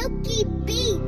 Silky Beat.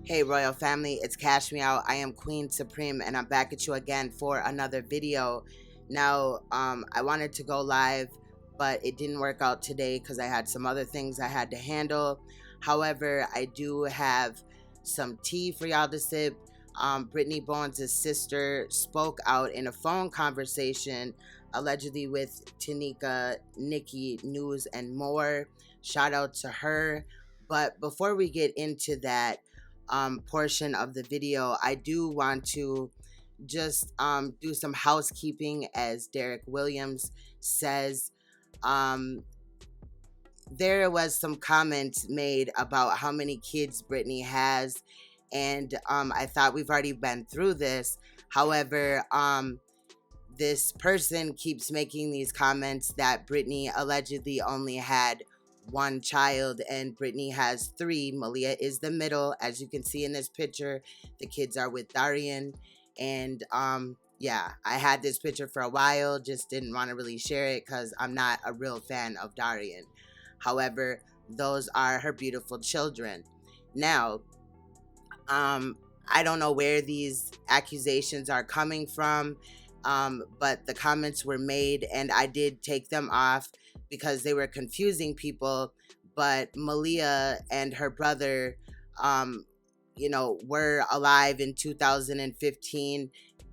Hey Royal Family, it's Cash Me Out. I am Queen Supreme and I'm back at you again for another video. Now, I wanted to go live, but it didn't work out today because I had some other things I had to handle. However, I do have some tea for y'all to sip. Brittany Bowens' sister spoke out in a phone conversation, allegedly with TANIKA, NIKKI, News, and more. Shout out to her. But before we get into that, portion of the video, I do want to just do some housekeeping. As Derek Williams says, there was some comments made about how many kids Brittany has, and I thought we've already been through this. However, this person keeps making these comments that Brittany allegedly only had one child and Brittany has three. Maleah is the middle. As you can see in this picture, the kids are with Darian. And yeah, I had this picture for a while, just didn't want to really share it because I'm not a real fan of Darian. However, those are her beautiful children. Now, I don't know where these accusations are coming from, but the comments were made and I did take them off because they were confusing people. But Maleah and her brother, were alive in 2015.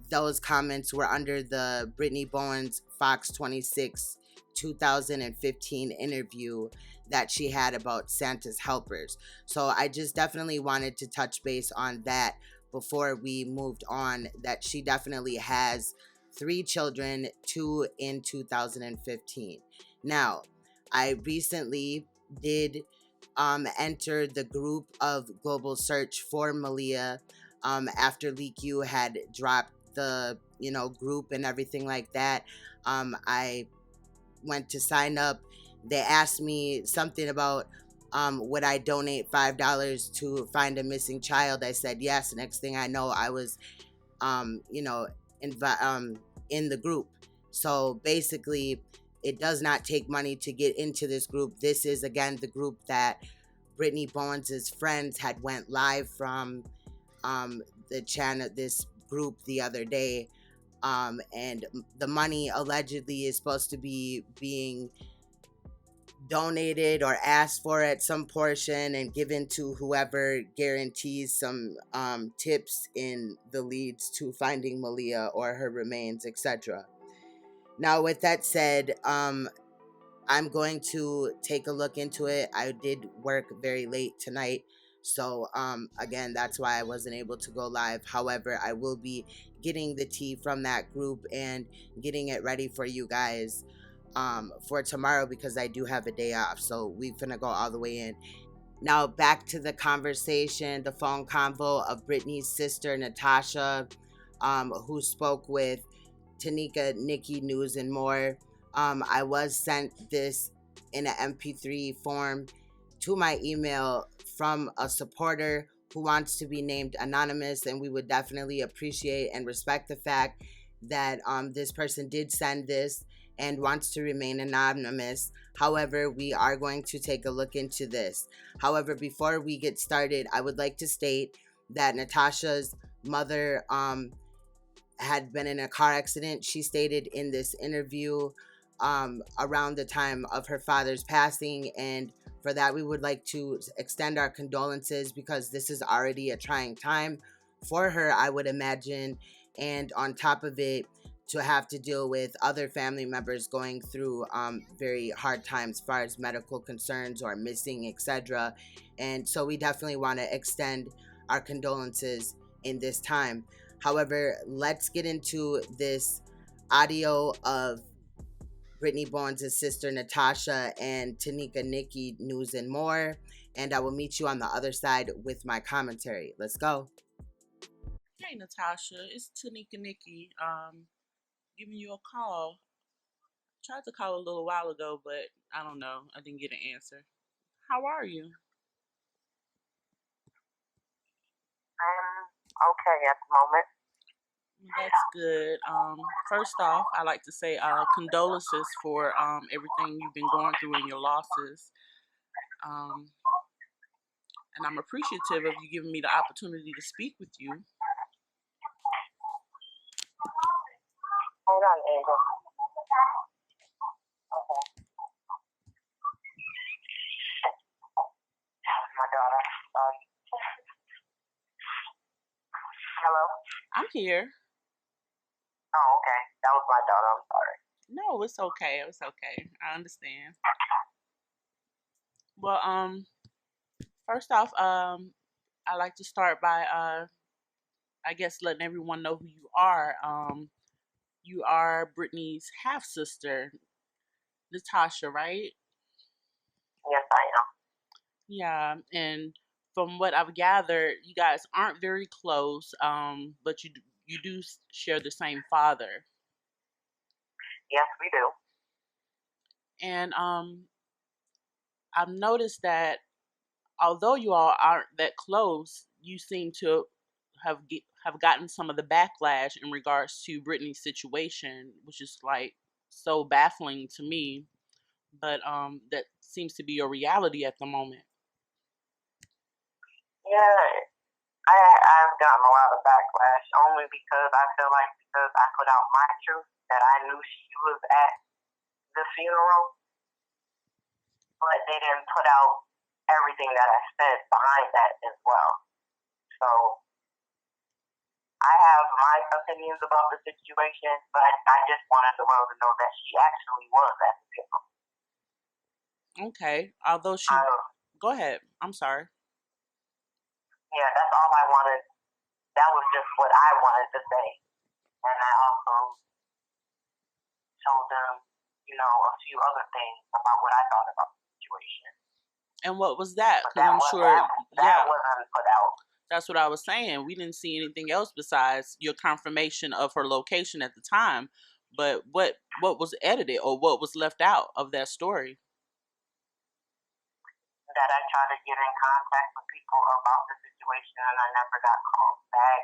Those comments were under the Brittany Bowens Fox 26 2015 interview that she had about Santa's helpers. So I just definitely wanted to touch base on that before we moved on, that she definitely has three children, two in 2015. Now, I recently did enter the group of Global Search for Maleah after Leak U had dropped the group and everything like that. I went to sign up. They asked me something about would I donate $5 to find a missing child. I said yes. Next thing I know, I was in the group. So basically, it does not take money to get into this group. This is, again, the group that Brittany Bowens' friends had went live from the channel, this group, the other day. And the money allegedly is supposed to be being donated or asked for at some portion and given to whoever guarantees some tips in the leads to finding Maleah or her remains, etc. Now, with that said, I'm going to take a look into it. I did work very late tonight, so again, that's why I wasn't able to go live. However, I will be getting the tea from that group and getting it ready for you guys for tomorrow, because I do have a day off. So we're gonna go all the way in. Now back to the conversation, the phone convo of Brittany's sister Natasha, who spoke with TANIKA, NIKKI, News, and more. I was sent this in an MP3 form to my email from a supporter who wants to be named anonymous, and we would definitely appreciate and respect the fact that this person did send this and wants to remain anonymous. However, we are going to take a look into this. However, before we get started, I would like to state that Natasha's mother had been in a car accident. She stated in this interview around the time of her father's passing, and for that we would like to extend our condolences, because this is already a trying time for her, I would imagine. And on top of it, to have to deal with other family members going through very hard times as far as medical concerns or missing, etc. And so we definitely want to extend our condolences in this time. However, let's get into this audio of Brittany Bowens' sister Natasha, and TANIKA NIKKI news and more. And I will meet you on the other side with my commentary. Let's go. Hey Natasha, it's TANIKA NIKKI. Giving you a call. Tried to call a little while ago, but I don't know. I didn't get an answer. How are you? I'm okay at the moment. That's good. First off, I like to say condolences for everything you've been going through and your losses. Um, and I'm appreciative of you giving me the opportunity to speak with you. Hold on, Angel. Okay. My daughter. Hello? I'm here. Oh, okay. That was my daughter. I'm sorry. No, it's okay. It's okay. I understand. Well, first off, I like to start by I guess letting everyone know who you are. You are Brittany's half sister, Natasha, right? Yes, I am. Yeah, and from what I've gathered, you guys aren't very close, but you do share the same father. Yes, we do. And I've noticed that although you all aren't that close, you seem to have gotten some of the backlash in regards to Brittany's situation, which is like so baffling to me. But that seems to be your reality at the moment. Yeah, I've gotten a lot of backlash only because I feel like because I put out my truth that I knew she was at the funeral, but they didn't put out everything that I said behind that as well. So I have my opinions about the situation, but I just wanted the world to know that she actually was at the funeral. Okay, although she, go ahead. I'm sorry. Yeah, that's all I wanted. That was just what I wanted to say, and I also told them, a few other things about what I thought about the situation. And what was that? But Because I'm sure, that wasn't put out. That's what I was saying. We didn't see anything else besides your confirmation of her location at the time. But what was edited or what was left out of that story? That I tried to get in contact with people about the situation and I never got called back.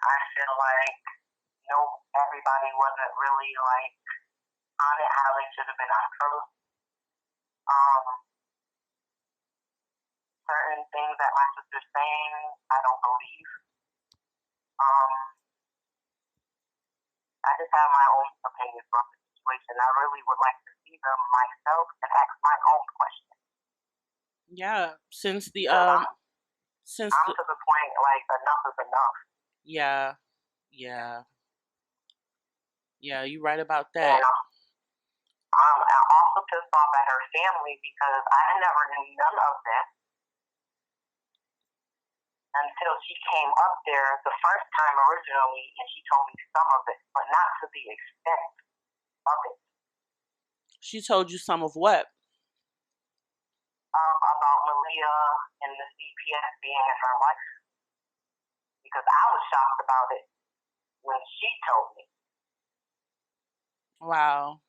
I feel like everybody wasn't really like on it how they should have been on truth. Certain things that my sister's saying, I don't believe. I just have my own opinions about the situation. I really would like to see them myself and ask my own questions. Yeah, since I'm to the point like enough is enough. Yeah, you're right about that. And I'm also pissed off at her family because I never knew none of this until she came up there the first time originally, and she told me some of it, but not to the extent of it. She told you some of what? About Maleah and the CPS being in her life. Because I was shocked about it when she told me. Wow.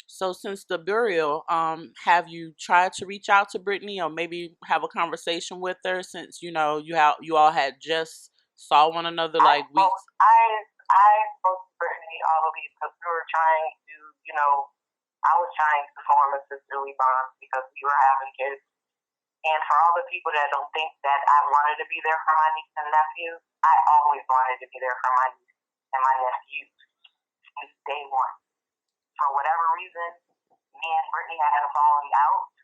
So since the burial, have you tried to reach out to Brittany or maybe have a conversation with her since you all had just saw one another like weeks? I spoke to Brittany all of these because we were trying to, I was trying to form a sisterly bond because we were having kids. And for all the people that don't think that I wanted to be there for my niece and nephew, I always wanted to be there for my niece and my nephew since day one. For whatever reason, me and Brittany had a falling out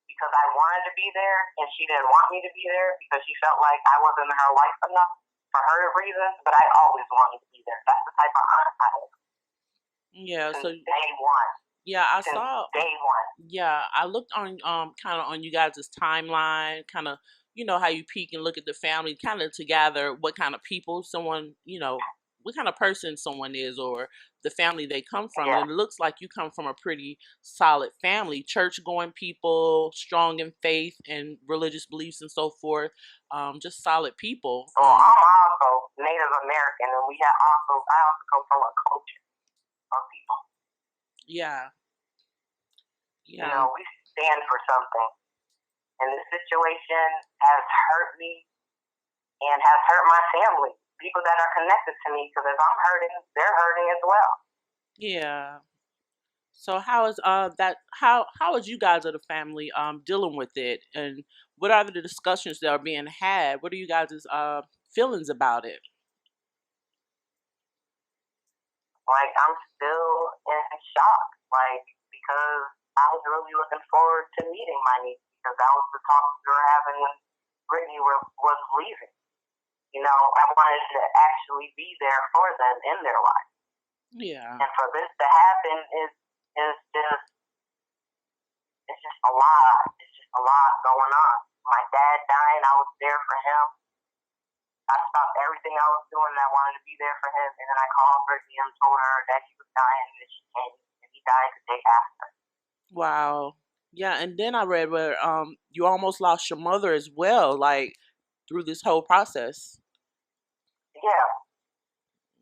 because I wanted to be there and she didn't want me to be there because she felt like I wasn't in her life enough for her reasons, but I always wanted to be there. That's the type of aunt I am. Yeah, since so day one. Yeah, I since saw day one. Yeah, I looked on kind of on you guys' timeline, kind of how you peek and look at the family, kind of to gather what kind of people someone kind of person someone is, or the family they come from. Yeah. And it looks like you come from a pretty solid family, church going people, strong in faith and religious beliefs and so forth. Just solid people. Well, I'm also Native American, and I also come from a culture of people. Yeah. You Yeah. know, we stand for something. And this situation has hurt me and has hurt my family, people that are connected to me, because if I'm hurting, they're hurting as well. Yeah. So how is how is you guys of the family dealing with it, and what are the discussions that are being had? What are you guys' feelings about it? Like, I'm still in shock, like, because I was really looking forward to meeting my niece, because that was the talk we were having when Brittany was leaving. You know, I wanted to actually be there for them in their life. Yeah. And for this to happen is just it's just a lot. It's just a lot going on. My dad dying, I was there for him. I stopped everything I was doing and I wanted to be there for him. And then I called Brittany and told her that he was dying and she came and he died the day after. Wow. Yeah, and then I read where you almost lost your mother as well, like through this whole process. Yeah.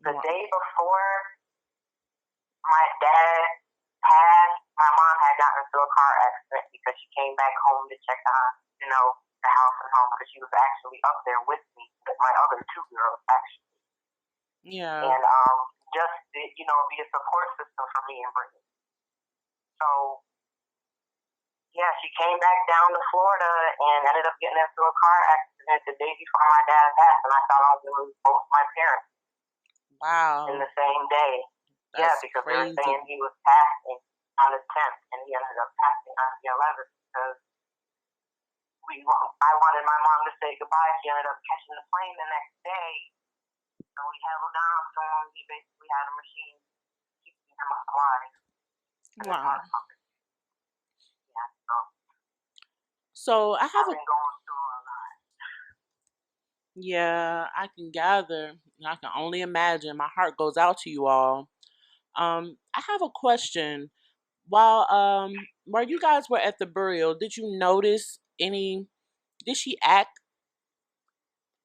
The Wow. day before my dad passed, my mom had gotten into a car accident because she came back home to check on, you know, the house and home, because she was actually up there with me, with my other two girls, actually. Yeah. And just to, you know, be a support system for me and Brittany. So yeah, she came back down to Florida and ended up getting into a car accident the day before my dad passed, and I thought I was going to lose both my parents in Wow. the same day. Yeah, That's because they were crazy. saying he was passing on the 10th, and he ended up passing on the 11th because I wanted my mom to say goodbye. She ended up catching the plane the next day, so we held down to him. He basically had a machine keeping him alive. Wow. Yeah, so So I have I've a been going through a lot. yeah, I can gather. And I can only imagine. My heart goes out to you all. I have a question. While you guys were at the burial, did you notice any? Did she act?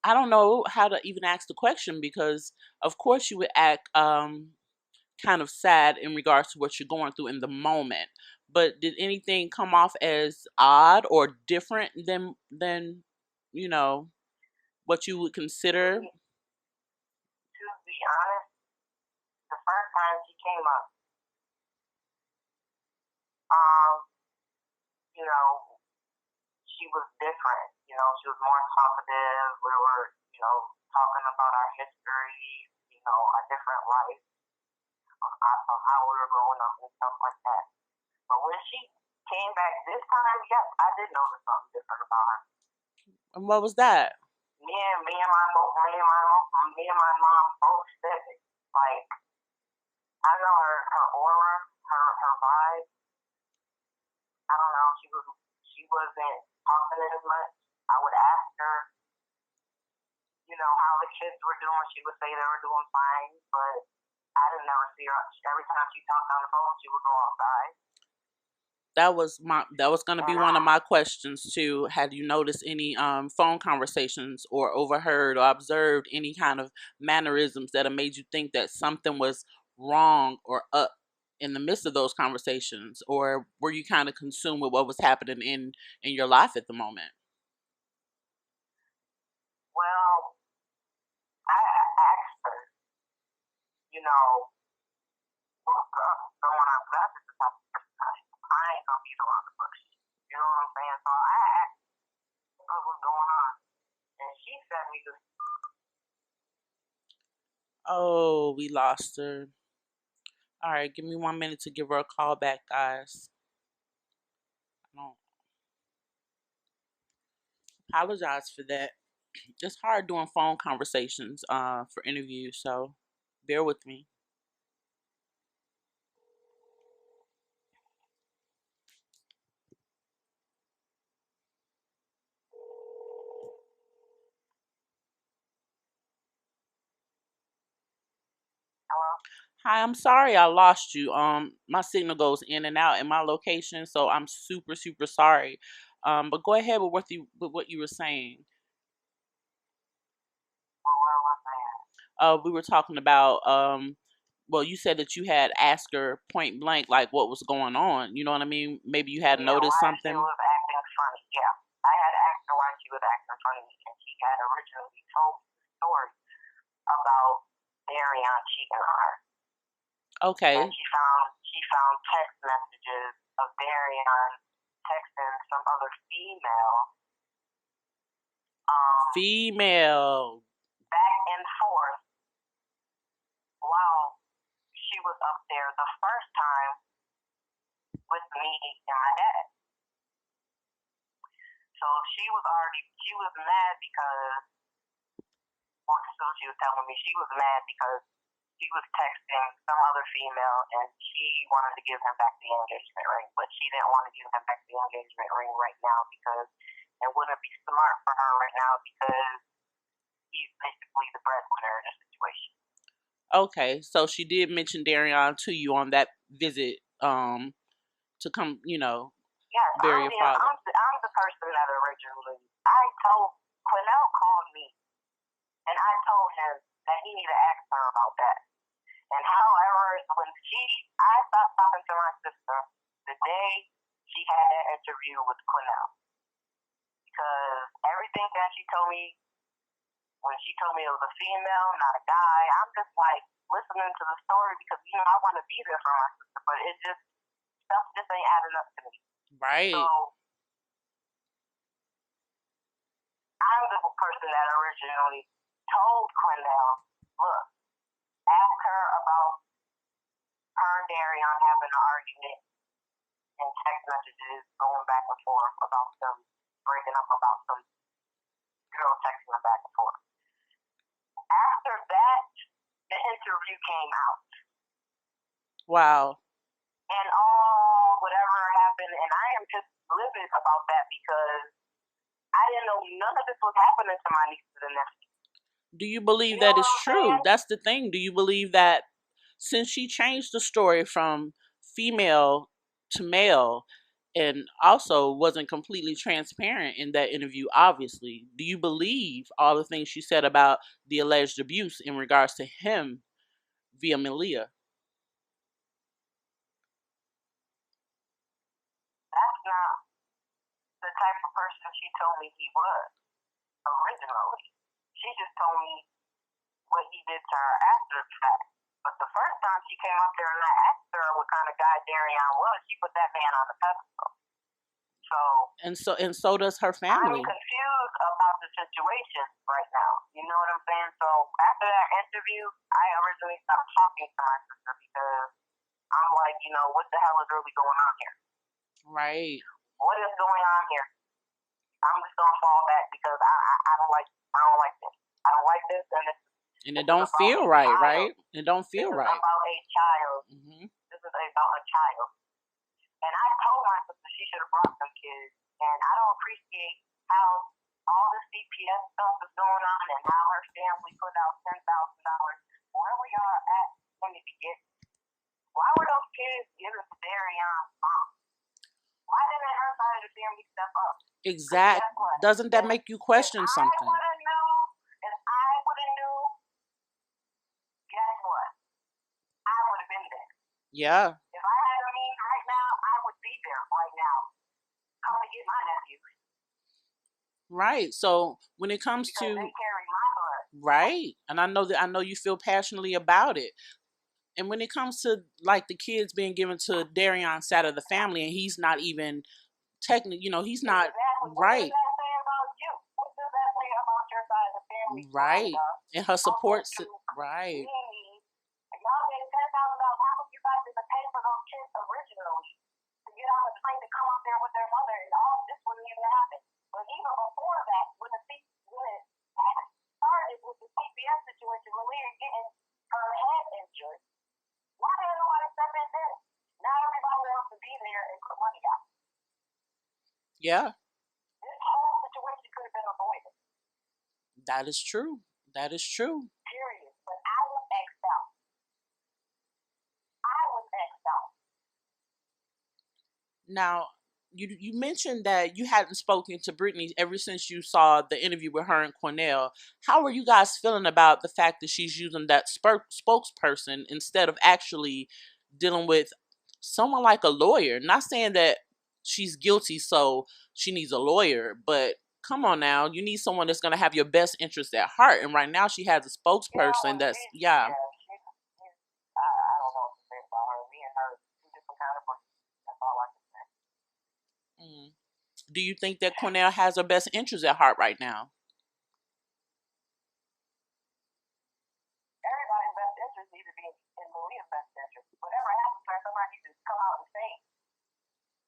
I don't know how to even ask the question because, of course, you would act kind of sad in regards to what you're going through in the moment. But did anything come off as odd or different than you know what you would consider? To be honest, the first time she came up, um, you know, she was different. You know, she was more talkative. We were, you know, talking about our history, you know, our different life, of how we were growing up and stuff like that. But when she came back this time, yes, I did notice something different about her. And what was that? Me and my mom both said it. Like, I know her aura, her vibe. I don't know. She wasn't talking as much. I would ask her, you know, how the kids were doing. She would say they were doing fine, but I didn't ever see her. Every time she talked on the phone, she would go outside. That was going to be one of my questions too. Had you noticed any phone conversations or overheard or observed any kind of mannerisms that have made you think that something was wrong or up in the midst of those conversations, or were you kind of consumed with what was happening in your life at the moment? Well, I asked her, you know, what's up going on? That's just the type of person I am. I ain't gonna be around the bush. You know what I'm saying? So I asked her what's going on, and she said me to. Oh, we lost her. All right, give me 1 minute to give her a call back, guys. I don't apologize for that. It's hard doing phone conversations for interviews, so bear with me. Hello? Hi, I'm sorry I lost you. My signal goes in and out in my location, so I'm super, super sorry. But go ahead with what you were saying. Well, where was I at? We were talking about well, you said that you had asked her point blank like what was going on. You know what I mean? Maybe you had Yeah, noticed why she something. was acting funny. Yeah. I had asked her why she was acting funny, and she had originally told me the story about Darion cheating on her. And Okay. she found text messages of Darion texting some other female Female. back and forth while she was up there the first time with me and my dad. So she was mad because, well, this is what she was telling me. She was mad because he was texting some other female and she wanted to give him back the engagement ring, but she didn't want to give him back the engagement ring right now because it wouldn't be smart for her right now because he's basically the breadwinner in the situation. Okay, so she did mention Darion to you on that visit to come, Yes, bury your father. I'm the person that originally, I told, Quinnell called me and I told him that he needed to ask her about that. And however, I stopped talking to my sister the day she had that interview with Quinnell. Because everything that she told me, when she told me it was a female, not a guy, I'm just like listening to the story because, I want to be there for my sister, but stuff just ain't adding up to me. Right. So I'm the person that originally told Quinnell, look, ask her about her and Darion having an argument and text messages going back and forth about them breaking up about some girl texting them back and forth. After that, the interview came out. Wow. And whatever happened, and I am just livid about that because I didn't know none of this was happening to my nieces and nephews. Do you believe You know that is what I'm true? saying? That's the thing. Do you believe that since she changed the story from female to male and also wasn't completely transparent in that interview, obviously, do you believe all the things she said about the alleged abuse in regards to him via Maleah? That's not the type of person she told me he was originally. She just told me what he did to her after the fact. But the first time she came up there and I asked her what kind of guy Darion was, she put that man on the pedestal. And so does her family. I'm confused about the situation right now. You know what I'm saying? So after that interview, I originally stopped talking to my sister because I'm like, what the hell is really going on here? Right. What is going on here? I'm just gonna fall back because I don't like this. I don't like this, and it don't feel right, right? It don't feel right. This is about a child. Mm-hmm. This is about a child. And I told my sister she should have brought some kids. And I don't appreciate how all the CPS stuff is going on and how her family put out $10,000. Where we are at in the beginning. Why were those kids given to Darion's mom? Why didn't her side of the family step up? Exactly. Doesn't that make you question something? If I would have knew, guess what? I would have been there. Yeah. If I had a means right now, I would be there right now. Come to get my nephew. Right. So when it comes because to they carry my blood. right, and I know you feel passionately about it. And when it comes to like the kids being given to Darion's side of the family, and he's not even technically, he's not exactly. right. What does that say about you? What does that say about your side of the family? Right. And her support, right. Y'all getting $10,000. How come you guys didn't pay for those kids originally to get on the plane to come up there with their mother and all this wouldn't even happen? But even before that, when it started with the CPS situation, when we were getting her head injured, why didn't nobody step in then? Now everybody wants to be there and put money out. Yeah. This whole situation could have been avoided. That is true. That is true. Period. But I was X'd out. Now, you mentioned that you hadn't spoken to Brittany ever since you saw the interview with her and Cornell. How are you guys feeling about the fact that she's using that spokesperson instead of actually dealing with someone like a lawyer? Not saying that she's guilty, so she needs a lawyer, but come on now, you need someone that's going to have your best interest at heart. And right now, she has a spokesperson that's, yeah. I don't know what to say about her. Me and her, two different kind of breeds. That's all I can say. Mm. Do you think that Cornell has her best interest at heart right now? Everybody's best interest needs to be in Maleah's best interest. Whatever happens to her, somebody needs to come out and say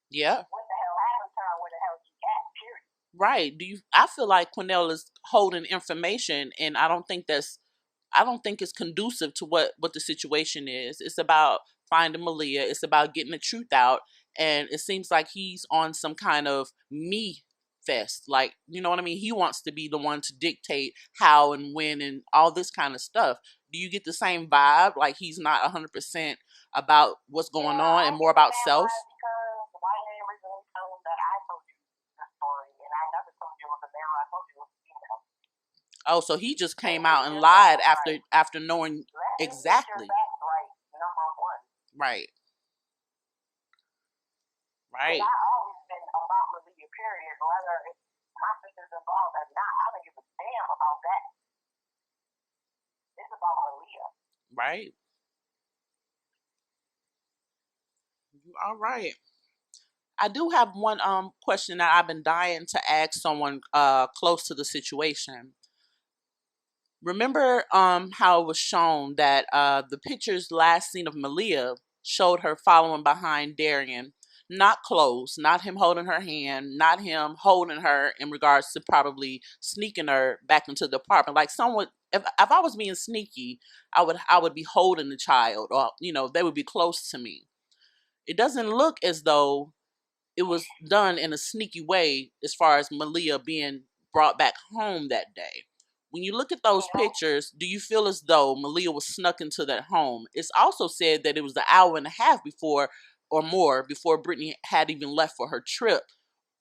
Yeah. what the hell happened to her, where the hell she at, period. Right. I feel like Cornell is holding information, and I don't think it's conducive to what the situation is. It's about finding Maleah. It's about getting the truth out, and it seems like he's on some kind of me fest. Like, you know what I mean? He wants to be the one to dictate how and when and all this kind of stuff. Do you get the same vibe? Like he's not 100% about what's going on and more about self? Because why didn't originally tell him that I told you the story, and I never told you it was a male. I told you it was a female. Oh, so he just came out and lied after knowing exactly. Right, number one. Right. Right. I've always been about Maleah, period. Whether it's my sister's involved or not, I don't give a damn about that. It's about Maleah. Right. You are right. I do have one question that I've been dying to ask someone close to the situation. Remember how it was shown that the pictures last seen of Maleah showed her following behind Darian, not close, not him holding her hand, not him holding her in regards to probably sneaking her back into the apartment. Like someone, if I was being sneaky, I would be holding the child, or they would be close to me. It doesn't look as though it was done in a sneaky way as far as Maleah being brought back home that day. When you look at those pictures, do you feel as though Maleah was snuck into that home? It's also said that it was an hour and a half before or more before Brittany had even left for her trip,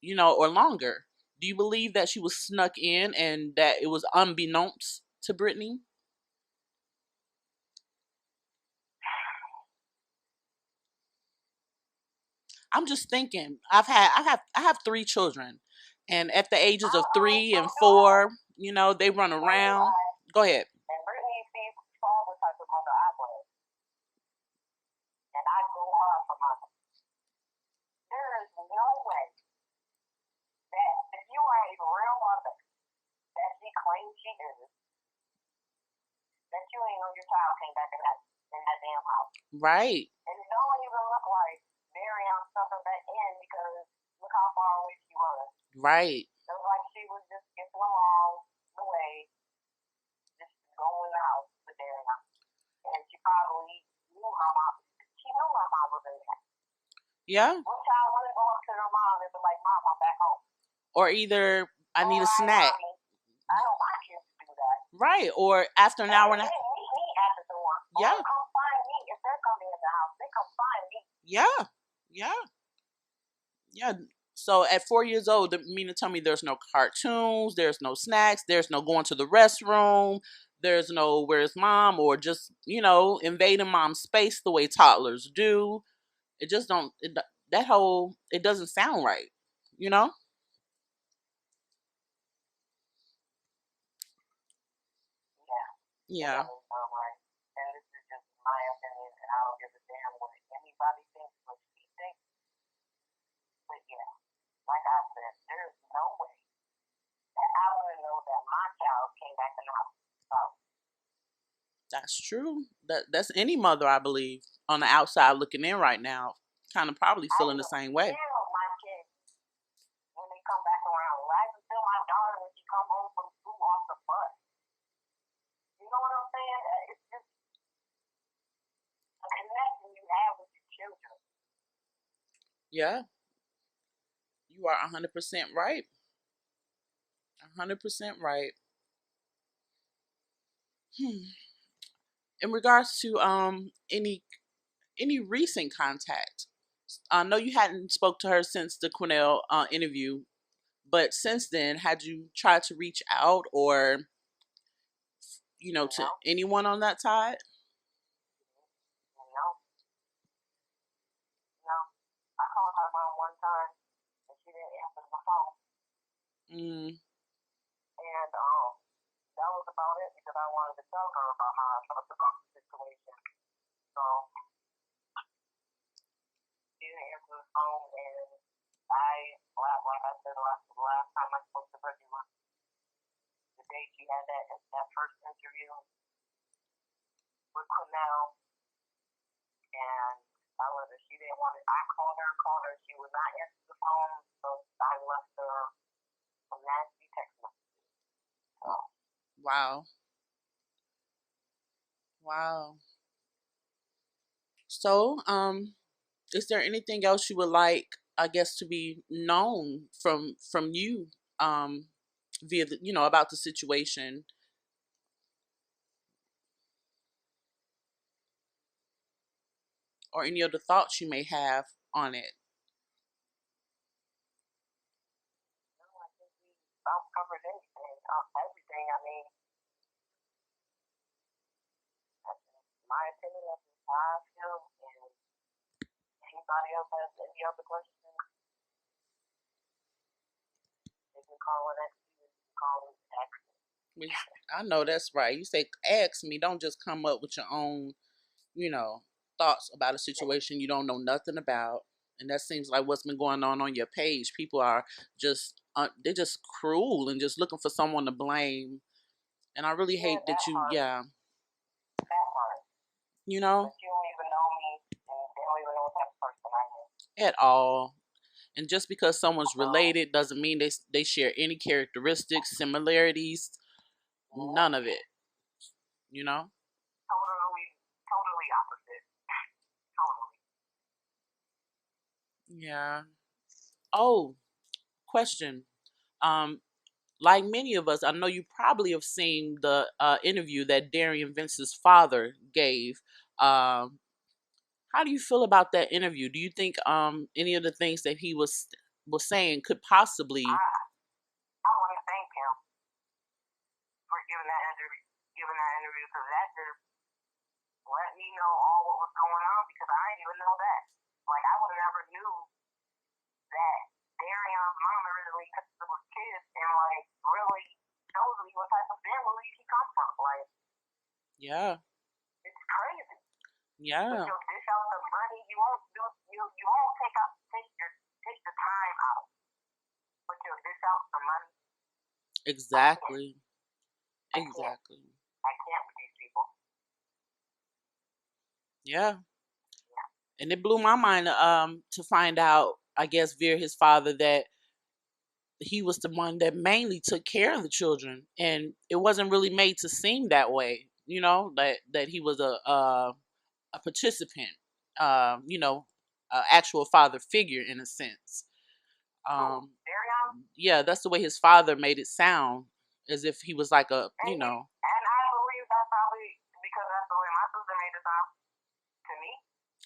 or longer. Do you believe that she was snuck in and that it was unbeknownst to Brittany? I'm just thinking. I have 3 children, and at the ages of 3 and 4, they run around. Go ahead. And Brittany sees all the type of mother I was, and I go hard for mother. There is no way that if you are a real mother that she claims she is, that you ain't know your child came back in that damn house. Right. And it don't even look like Marion stuck her back in because look how far away she was. Right. It was like she was just skipping along the way, just going out with Marion. And she probably knew her mom. She knew her mom was in there. Yeah. What child wouldn't go up to her mom and be like, Mom, I'm back home? Or either I need a snack. I don't want kids to do that. Right. Or after an hour and a half. Meet me at the door. Yeah. Or come find me if they're coming in the house. They come find me. Yeah. Yeah. Yeah. So at 4 years old, the mean to tell me there's no cartoons, there's no snacks, there's no going to the restroom, there's no where's mom, or just, invading mom's space the way toddlers do. It just don't, it doesn't sound right, you know? Yeah. Yeah. And this is just my opinion, and I don't give a damn what anybody thinks, what she thinks. But yeah, like I said, there is no way that I want to know that my child came back in the house. So. That's true. That's any mother, I believe, on the outside looking in right now, kind of probably feeling the same way. My kids, when they come back around, I can feel my daughter when she come home from school off the bus. You know what I'm saying? It's just a connection you have with your children. Yeah. You are 100% right. 100% right. In regards to any recent contact, I know you hadn't spoke to her since the Cornell interview, but since then, had you tried to reach out or to No, anyone on that side? no, no. I called her mom one time and she didn't answer the phone. Mm, And that was about it because I wanted to tell her about how I felt about the situation. So she didn't answer the phone, and like I said, last time I spoke to Brittany was the day she had that first interview with Cornell, and I let her. She didn't want it. I called her. She would not answer the phone, so I left her a nasty text message. So, wow. Wow. So, is there anything else you would like, I guess, to be known from you, via about the situation, or any other thoughts you may have on it? no, I think we about covered anything, everything. I mean, that's my opinion. That's how I feel. And anybody else has any other questions, they can call it X. They can call it X. I know that's right. You say, ask me. Don't just come up with your own, you know, thoughts about a situation you don't know nothing about. And that seems like what's been going on your page. People are just, they're just cruel and just looking for someone to blame. And I really Yeah, hate that yeah, that part. you know, But you don't even know me, and they don't even know what type of person I am. at all. And just because someone's So, related doesn't mean they share any characteristics, similarities, none of it, you know? totally opposite. Totally. Yeah. Oh, question. Um, like many of us, I know you probably have seen the interview that Darian Vince's father gave. Um, how do you feel about that interview? Do you think any of the things that he was saying could possibly? I want to thank him for giving that interview because that just let me know all what was going on because I didn't even know that. Like I would have never knew that Darion's mom originally took those kids and like really shows me what type of family he comes from. Like Yeah, it's crazy. But yeah, you'll dish out the money. You won't take the time out. But you'll dish out the money. exactly, I can't. exactly. I can't with these people. Yeah, Yeah. and it blew my mind to find out, I guess, via his father, that he was the one that mainly took care of the children, and it wasn't really made to seem that way. That he was a participant, actual father figure in a sense. Um, Darion? yeah, that's the way his father made it sound, as if he was like a, And I believe that's probably because that's the way my sister made it sound to me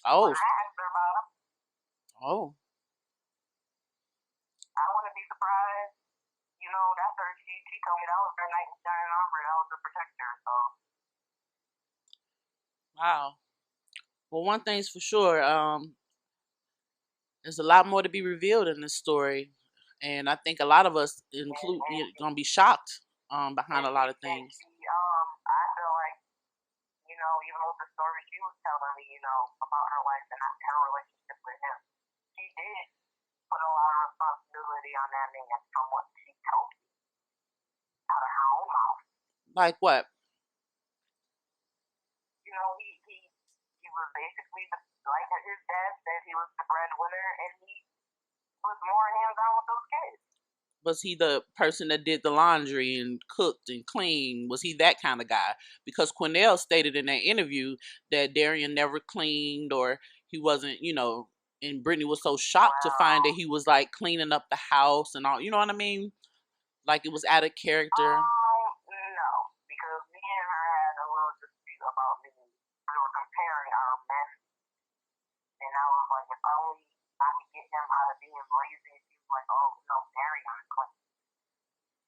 when oh, I asked her about him. oh, I wouldn't be surprised. You know, that's her. She told me that was her knight in shining armor. That was her protector. So wow. Well, one thing's for sure, there's a lot more to be revealed in this story, and I think a lot of us, include, gonna be shocked behind a lot of things. I feel like even with the story she was telling me, about her life and her relationship with him, she did put a lot of responsibility on that man from what she told me out of her own mouth. Like what? He was basically like his dad said, he was the breadwinner, and he was more hands on with those kids. Was he the person that did the laundry and cooked and cleaned? Was he that kind of guy? Because Cornell stated in that interview that Darian never cleaned, or he wasn't, and Brittany was so shocked to find that he was like cleaning up the house and all, you know what I mean? Like it was out of character. No, because me and her had a little dispute about me. We were comparing our men, and I was like, if only out of being lazy. She was like, oh, no, Darion clean.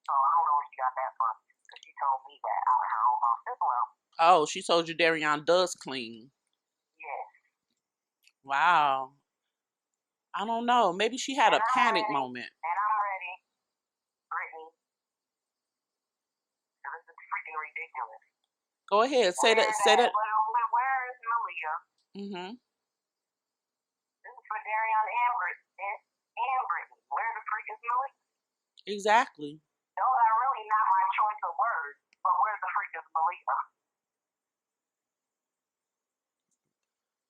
So I don't know where she got that from. Because she told me that out of her own mouth as well. Oh, she told you Darion does clean. Yes. Wow. I don't know. Maybe she had And a I'm panic ready. moment. And I'm ready, Brittany. Because this is freaking ridiculous. Go ahead. Say that. Say that. Where is Maleah? Mm-hmm. This is for Darion and Brittany. Where the freak is Maleah? Exactly. Those are really not my choice of words, but where the freak is Maleah?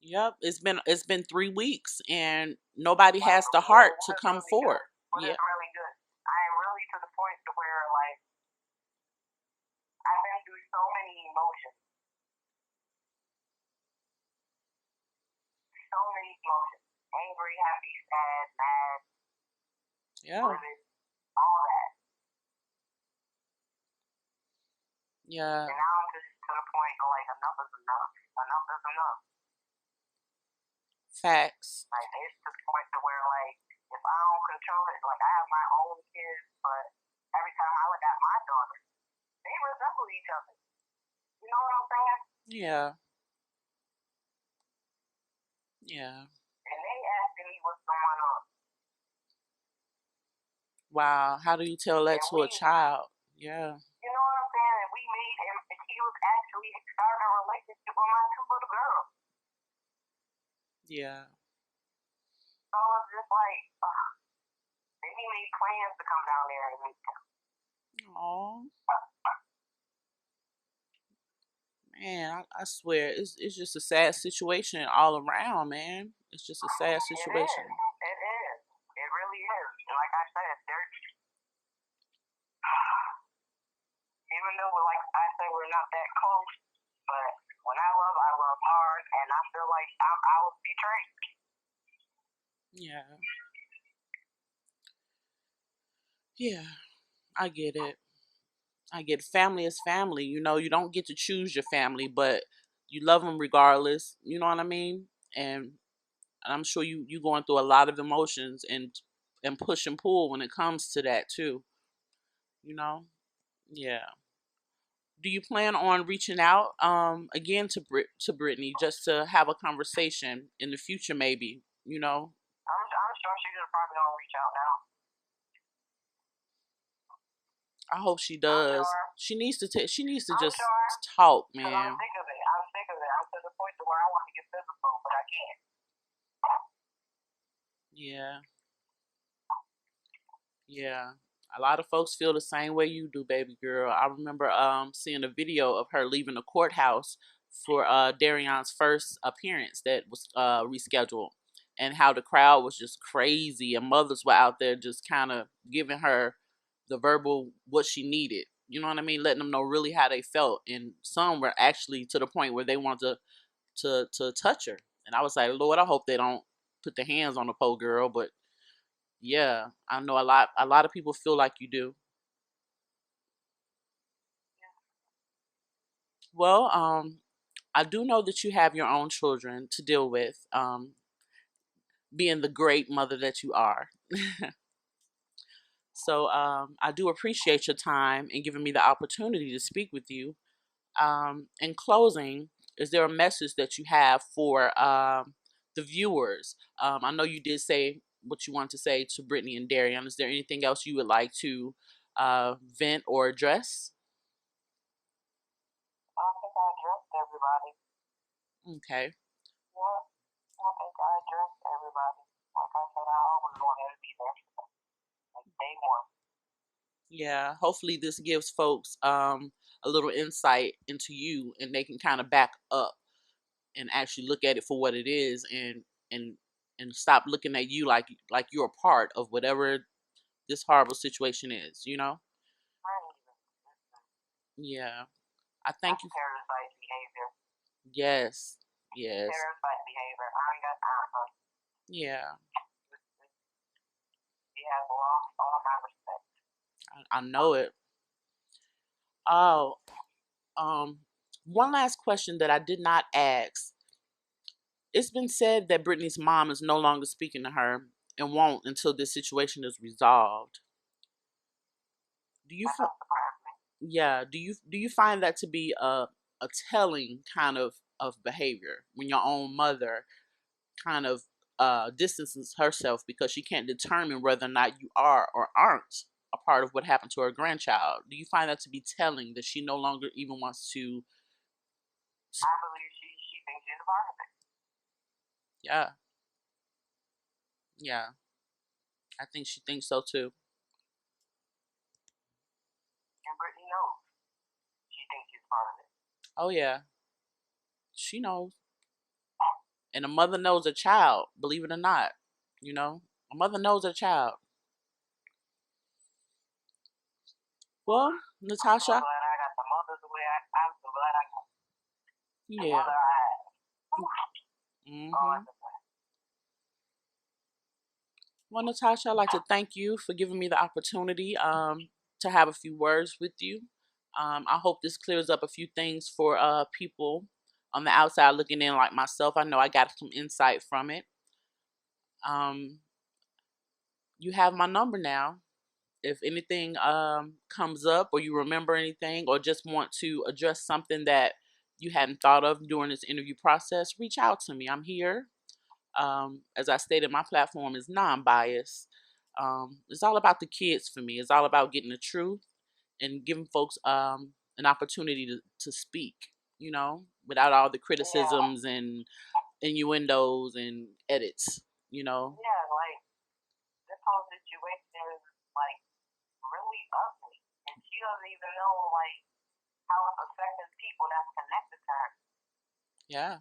Yep. It's been 3 weeks and nobody has the heart to come really forward. What Yeah. is really good? I am really to the point to where like I've been through so many emotions. So many emotions. Angry, happy, sad, mad, Yeah. livid, all that. Yeah. And now I'm just to the point of like enough is enough. Enough is enough. Facts. Like it's to the point to where like if I don't control it, like I have my own kids, but every time I look at my daughter, they resemble each other. You know what I'm saying? Yeah. Yeah. And they asking me what's going on. Wow. How do you tell that And to a child? Yeah. you know what I'm saying? And we made him, and he was actually starting a relationship with my two little girls. Yeah. So it's just like, then he made plans to come down there and meet them. Oh. Man, I swear, it's just a sad situation all around, man. It's just a sad situation. It is. It really is. And like I said, they're even though like I say we're not that close, but when I love hard, and I feel like I was betrayed. Yeah. Yeah. I get it. I get it. Family is family. You know, you don't get to choose your family, but you love them regardless. You know what I mean? And I'm sure you going through a lot of emotions and push and pull when it comes to that too. You know? Yeah. Do you plan on reaching out again to Brittany just to have a conversation in the future maybe, you know? I'm sure she's probably gonna reach out now. I hope she I'm does. sure. She needs to I'm just sure. talk, Because man. I'm sick of it. I'm sick of it. I'm to the point to where I want to get physical, but I can't. Yeah. Yeah. A lot of folks feel the same way you do, baby girl. I remember seeing a video of her leaving the courthouse for Darion's first appearance that was rescheduled, and how the crowd was just crazy and mothers were out there just kind of giving her the verbal what she needed. You know what I mean? Letting them know really how they felt, and some were actually to the point where they wanted to touch her. And I was like, Lord, I hope they don't put their hands on the poor girl, but yeah, I know a lot of people feel like you do. Well, I do know that you have your own children to deal with, being the great mother that you are. So I do appreciate your time and giving me the opportunity to speak with you. In closing, is there a message that you have for the viewers? I know you did say what you want to say to Brittany and Darian. Is there anything else you would like to vent or address? I think I addressed everybody. Okay. Yeah, I think I addressed everybody. Like I said, I always wanted to be there. Like day one. Yeah. Hopefully, this gives folks a little insight into you, and they can kind of back up and actually look at it for what it is, and and stop looking at you like you're a part of whatever this horrible situation is. You know. I ain't even. Yeah. I thank That's you. parasite behavior. Yes. Yes. Parasite behavior. I ain't got time for it. Yeah. He has lost all my respect. I know it. Oh, one last question that I did not ask. It's been said that Brittany's mom is no longer speaking to her. and won't until this situation is resolved. Do you yeah, do you find that to be a telling kind of behavior when your own mother kind of distances herself because she can't determine whether or not you are or aren't a part of what happened to her grandchild? Do you find that to be telling that she no longer even wants to? I believe she thinks she's a part of it. Yeah, yeah, I think she thinks so too. And Brittany knows she thinks she's part of it. Oh yeah, she knows, and a mother knows a child. Believe it or not, a mother knows a child. Well, I'm so Natasha, glad I got the mothers the way I'm so glad I got the yeah. mother I had. Oh, Hmm. Well, Natasha, I'd like to thank you for giving me the opportunity to have a few words with you. I hope this clears up a few things for people on the outside looking in like myself. I know I got some insight from it. Um, you have my number now. If anything comes up or you remember anything or just want to address something that you hadn't thought of during this interview process, reach out to me. I'm here. As I stated, my platform is non-biased. It's all about the kids for me. It's all about getting the truth and giving folks an opportunity to speak, without all the criticisms and innuendos and edits. yeah, like this whole situation is like really ugly, and she doesn't even know like how it's affecting people that's connected to her. Yeah.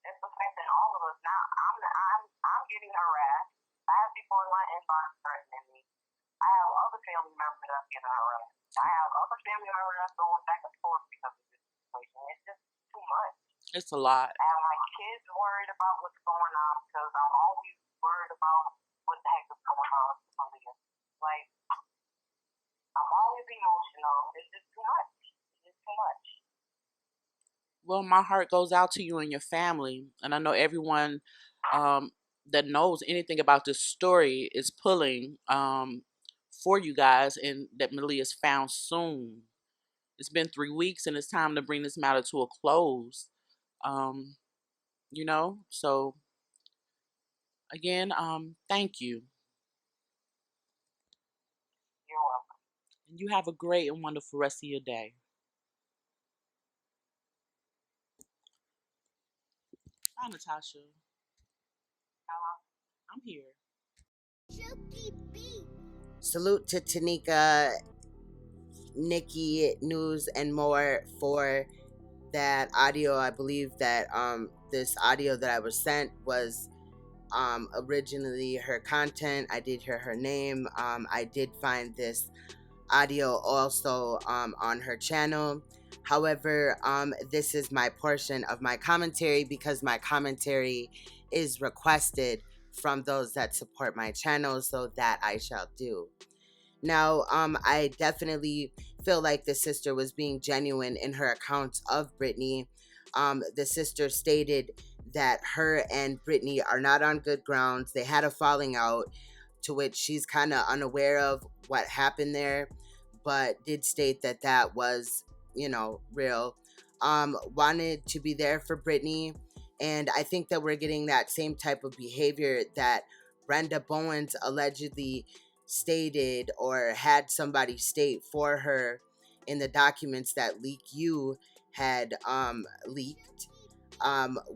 It's affecting all of us. Now I'm getting harassed. I have people in my inbox threatening me. I have other family members that's getting harassed. I have other family members that's going back and forth because of this situation. It's just too much. It's a lot. I have my kids worried about what's going on because I'm always worried about what the heck is going on with Maleah. Like, I'm always emotional. It's just too much. It's just too much. Well, my heart goes out to you and your family, and I know everyone that knows anything about this story is pulling for you guys, and that Maleah is found soon. It's been 3 weeks, and it's time to bring this matter to a close. Um, so again, thank you. You're welcome. And you have a great and wonderful rest of your day. Bye, Natasha. Hello? I'm here. Salute to TANIKA, NIKKI, News, and more for that audio. I believe that this audio that I was sent was originally her content. I did hear her name. I did find this audio also on her channel. However, this is my portion of my commentary because my commentary is requested from those that support my channel, so that I shall do. Now, I definitely feel like the sister was being genuine in her accounts of Brittany. The sister stated that her and Brittany are not on good grounds. They had a falling out, to which she's kind of unaware of what happened there, but did state that that was, real. Wanted to be there for Brittany, and I think that we're getting that same type of behavior that Brenda Bowens allegedly stated or had somebody state for her in the documents that Leak U had leaked,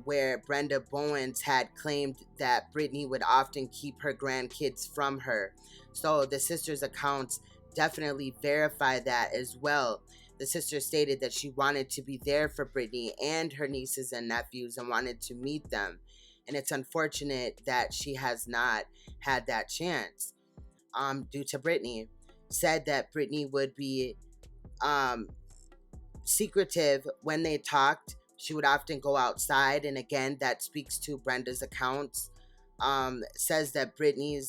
where Brenda Bowens had claimed that Brittany would often keep her grandkids from her. So the sister's accounts definitely verify that as well. The sister stated that she wanted to be there for Brittany and her nieces and nephews and wanted to meet them. And it's unfortunate that she has not had that chance due to Brittany. Said that Brittany would be secretive when they talked. She would often go outside, and again, that speaks to Brenda's accounts. Says that Brittany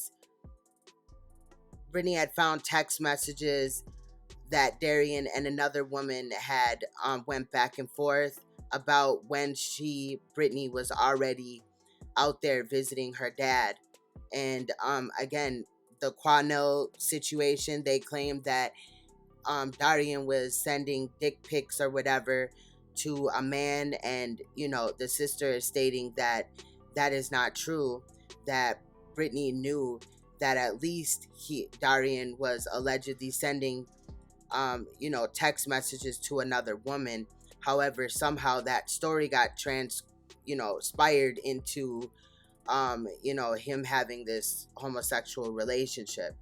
had found text messages that Darian and another woman had went back and forth about when Brittany was already out there visiting her dad. And again, the Quanell situation, they claimed that Darian was sending dick pics or whatever to a man, and the sister is stating that that is not true. That Brittany knew that at least Darian was allegedly sending text messages to another woman. However, somehow that story got spired into him having this homosexual relationship.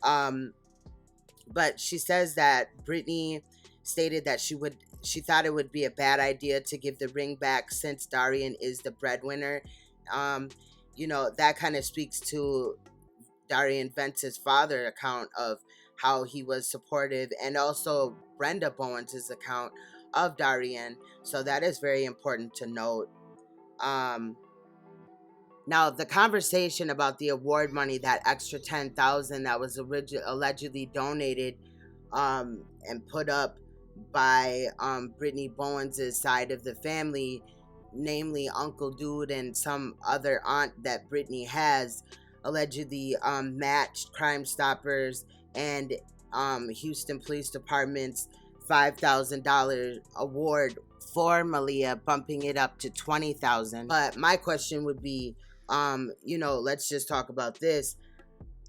But she says that Brittany stated that she thought it would be a bad idea to give the ring back since Darian is the breadwinner. Um, that kind of speaks to Darian Vence's father account of how he was supportive, and also Brenda Bowens' account of Darian. So that is very important to note. Now, the conversation about the award money, that extra $10,000 that was allegedly donated and put up by Brittany Bowens' side of the family, namely Uncle Dude and some other aunt that Brittany has, allegedly matched Crime Stoppers and Houston Police Department's $5,000 award for Maleah, bumping it up to $20,000. But my question would be, let's just talk about this.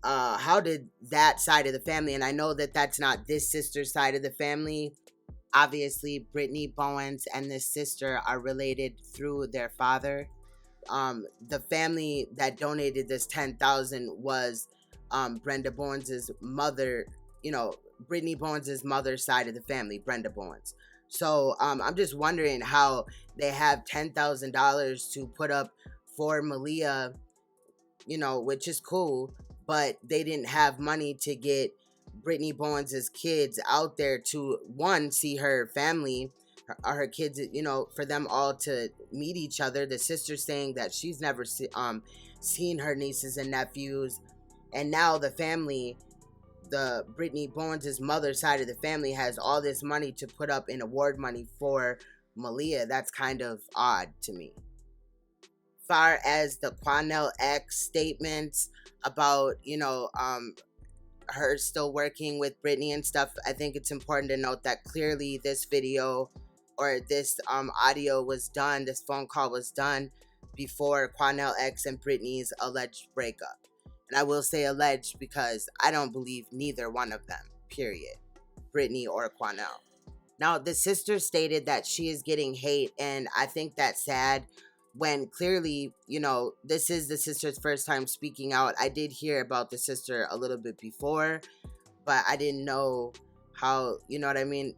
How did that side of the family, and I know that that's not this sister's side of the family. Obviously, Brittany Bowens and this sister are related through their father. The family that donated this $10,000 was Brenda Bowens' mother. Brittany Bowens' mother's side of the family, Brenda Bowens. So I'm just wondering how they have $10,000 to put up for Maleah, which is cool, but they didn't have money to get Brittany Bowens' kids out there to, one, see her family, her kids, for them all to meet each other. The sister saying that she's never seen her nieces and nephews. And now the family, the Brittany Bowens' mother side of the family, has all this money to put up in award money for Maleah. That's kind of odd to me. Far as the Quanell X statements about, her still working with Brittany and stuff, I think it's important to note that clearly this video or this audio was done, this phone call was done before Quanell X and Brittany's alleged breakup. And I will say alleged because I don't believe neither one of them, period, Brittany or Quanell. Now, the sister stated that she is getting hate, and I think that's sad when clearly, this is the sister's first time speaking out. I did hear about the sister a little bit before, but I didn't know how, you know what I mean?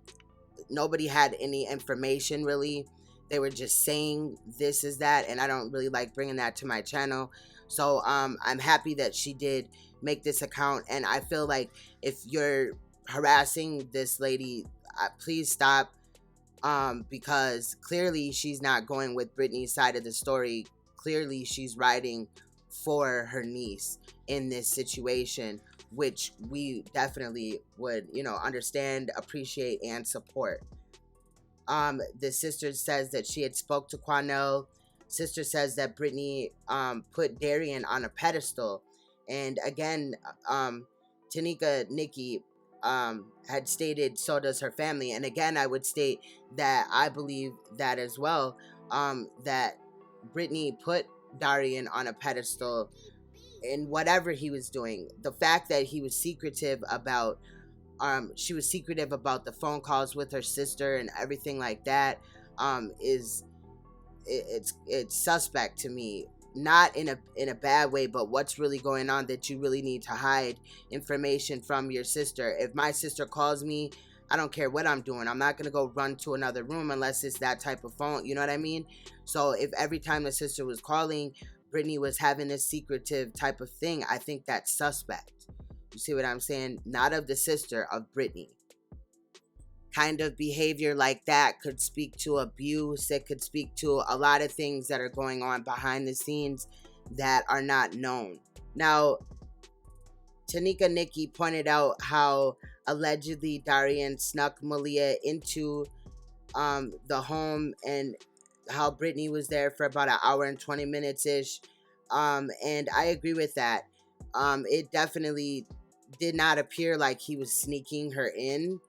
Nobody had any information really. They were just saying this is that, and I don't really like bringing that to my channel. So I'm happy that she did make this account, and I feel like if you're harassing this lady, please stop. Because clearly she's not going with Brittany's side of the story. Clearly she's riding for her niece in this situation, which we definitely would, understand, appreciate, and support. The sister says that she had spoke to Quanell. Sister says that Brittany put Darian on a pedestal. And again, TANIKA, NIKKI, had stated so does her family. And again, I would state that I believe that as well, that Brittany put Darian on a pedestal in whatever he was doing. The fact that he was secretive about she was secretive about the phone calls with her sister and everything like that, is it's suspect to me. Not in a bad way, but what's really going on that you really need to hide information from your sister. If my sister calls me, I don't care what I'm doing, I'm not gonna go run to another room unless it's that type of phone, you know what I mean? So if every time the sister was calling, Brittany was having this secretive type of thing, I think that's suspect. You see what I'm saying? Not of the sister, of Brittany. Kind of behavior like that could speak to abuse. It could speak to a lot of things that are going on behind the scenes that are not known. Now, TANIKA NIKKI pointed out how allegedly Darian snuck Maleah into the home, and how Brittany was there for about an hour and 20 minutes ish. And I agree with that. It definitely did not appear like he was sneaking her in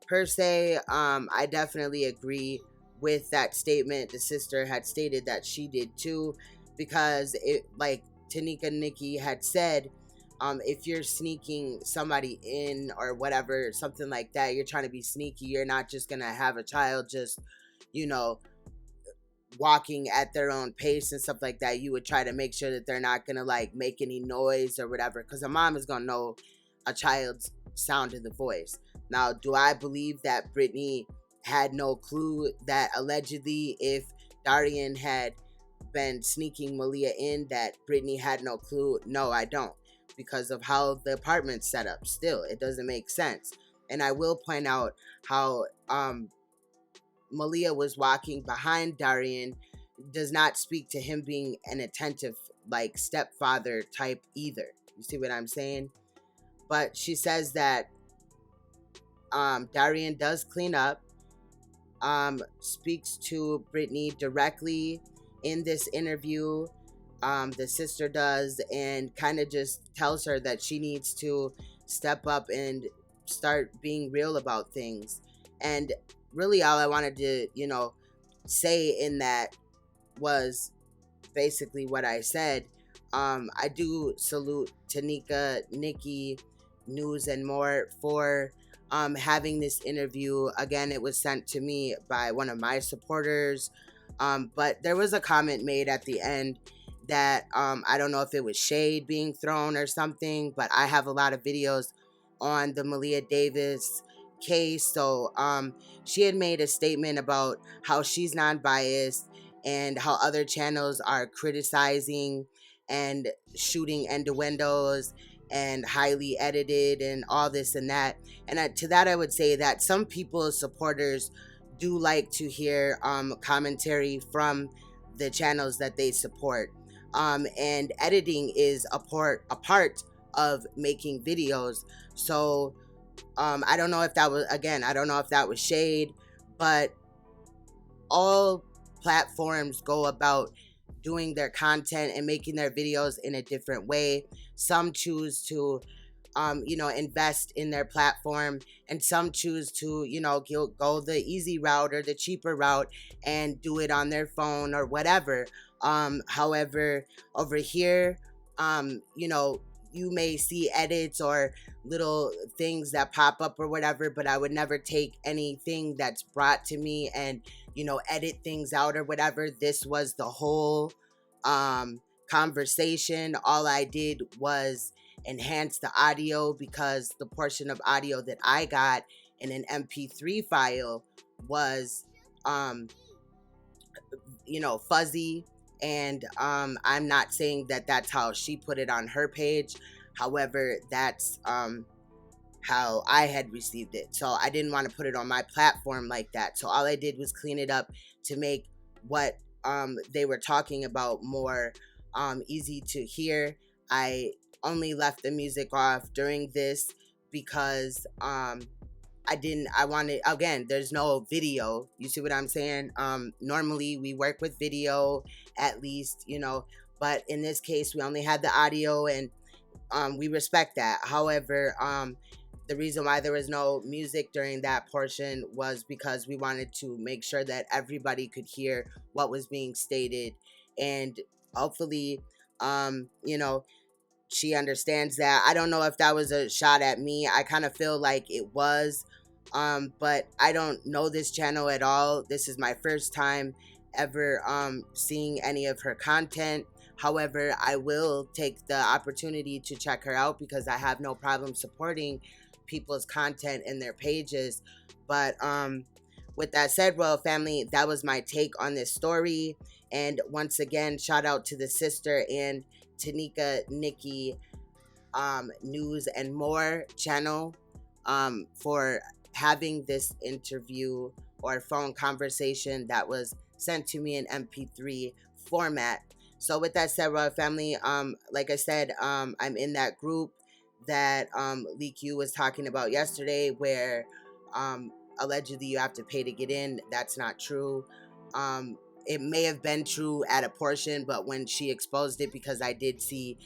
per se. I definitely agree with that statement. The sister had stated that she did too, because it, like TANIKA NIKKI had said, if you're sneaking somebody in or whatever, something like that, you're trying to be sneaky. You're not just gonna have a child just, you know, walking at their own pace and stuff like that. You would try to make sure that they're not gonna like make any noise or whatever, because a mom is gonna know a child's sound of the voice. Now, do I believe that Brittany had no clue that allegedly if Darian had been sneaking Maleah in, that Brittany had no clue? No, I don't, because of how the apartment's set up. Still, it doesn't make sense. And I will point out how Maleah was walking behind Darian does not speak to him being an attentive, like, stepfather type either. You see what I'm saying? But she says that Darian does clean up, speaks to Brittany directly in this interview. The sister does, and kind of just tells her that she needs to step up and start being real about things. And really, all I wanted to, say in that was basically what I said. I do salute TANIKA, NIKKI, News and More for having this interview. Again, it was sent to me by one of my supporters. But there was a comment made at the end that I don't know if it was shade being thrown or something, but I have a lot of videos on the Maleah Davis case. So she had made a statement about how she's non-biased and how other channels are criticizing and shooting innuendos and highly edited and all this and that. And to that, I would say that some people's supporters do like to hear commentary from the channels that they support. And editing is a part of making videos. So I don't know if that was, again, I don't know if that was shade, but all platforms go about doing their content and making their videos in a different way. Some choose to invest in their platform, and some choose to, go the easy route or the cheaper route and do it on their phone or whatever. However, over here, you may see edits or little things that pop up or whatever, but I would never take anything that's brought to me and, edit things out or whatever. This was the whole conversation. All I did was enhance the audio, because the portion of audio that I got in an MP3 file was fuzzy. And I'm not saying that that's how she put it on her page. However, that's how I had received it. So I didn't want to put it on my platform like that. So all I did was clean it up to make what they were talking about more easy to hear. I only left the music off during this because I wanted, again, there's no video. You see what I'm saying? Normally we work with video at least, but in this case we only had the audio, and we respect that. However, the reason why there was no music during that portion was because we wanted to make sure that everybody could hear what was being stated, and hopefully, she understands that. I don't know if that was a shot at me. I kind of feel like it was, but I don't know this channel at all. This is my first time ever seeing any of her content. However, I will take the opportunity to check her out, because I have no problem supporting people's content and their pages. But with that said, royal family, that was my take on this story. And once again, shout out to the sister and TANIKA NIKKI News and More channel for having this interview or phone conversation that was sent to me in MP3 format. So with that said, royal family, like I said, I'm in that group that Lee Q was talking about yesterday, where allegedly you have to pay to get in. That's not true. it may have been true at a portion, but when she exposed it, because I did see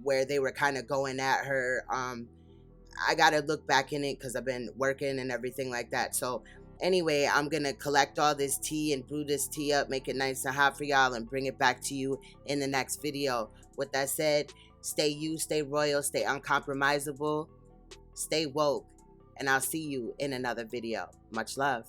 where they were kind of going at her, I gotta look back in it because I've been working and everything like that. So anyway, I'm gonna collect all this tea and brew this tea up, make it nice and hot for y'all, and bring it back to you in the next video. With that said, stay you, stay royal, stay uncompromisable, stay woke, and I'll see you in another video. Much love.